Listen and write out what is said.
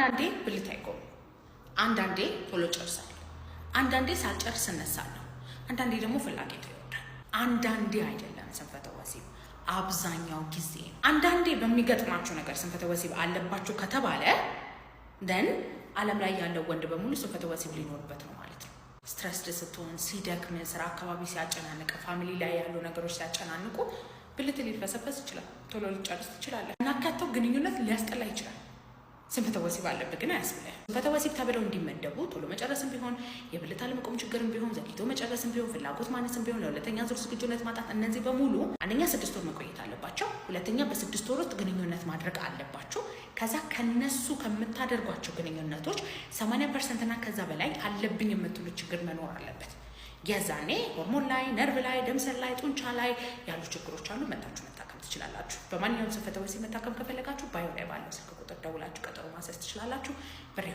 አንዳንዴ ብልት አይቆም፣ አንዳንዴ ቶሎ ጨርሳለሁ፣ አንዳንዴ ሳልጨርስ እነሳለሁ፣ አንዳንዴ ደግሞ ፍላጎት ይወርዳል። አንዳንዴ አይደለም ስንፈተ ወሲብ አብዛኛው ጊዜ። አንዳንዴ በሚገጥማችሁ ነገር ስንፈተ ወሲብ አለባችሁ ከተባለ ደን ዓለም ላይ ያለው ወንድ በሙሉ ስንፈተ ወሲብ ሊኖርበት ነው ማለት ነው። ስትረስድ ስትሆን፣ ሲደክም፣ ስራ አካባቢ ሲያጨናንቅ፣ ፋሚሊ ላይ ያሉ ነገሮች ሲያጨናንቁ ብልት ሊፈሰፈስ ይችላል፣ ቶሎ ሊጨርስ ትችላለህ። እናካተው ግንኙነት ሊያስጠላ ይችላል። ስንፈተ ወሲብ አለብህ ግን አያስብልህ። ስንፈተ ወሲብ ተብለው እንዲመደቡ ቶሎ መጨረስም ቢሆን፣ የብልት አለመቆም ችግርም ቢሆን፣ ዘግይቶ መጨረስም ቢሆን፣ ፍላጎት ማነስም ቢሆን፣ ለሁለተኛ ዙር ዝግጁነት ማጣት፣ እነዚህ በሙሉ አንደኛ 6 ወር መቆየት አለባቸው። ሁለተኛ በ6 ወር ውስጥ ግንኙነት ማድረግ አለባቸው። ከዛ ከነሱ ከምታደርጓቸው ግንኙነቶች 80% እና ከዛ በላይ አለብኝ የምትሉት ችግር መኖር አለበት። የዛኔ ሆርሞን ላይ፣ ነርቭ ላይ፣ ደም ስር ላይ፣ ጡንቻ ላይ ያሉ ችግሮች አሉ። መታችሁ መታከም ትችላላችሁ። በማንኛውም ስንፈተ ወሲብ መታከም ከፈለጋችሁ ባዮ ላይ ባለው ስልክ ቁጥር ደውላችሁ ቀጠሮ ማስያዝ ትችላላችሁ። ብሬ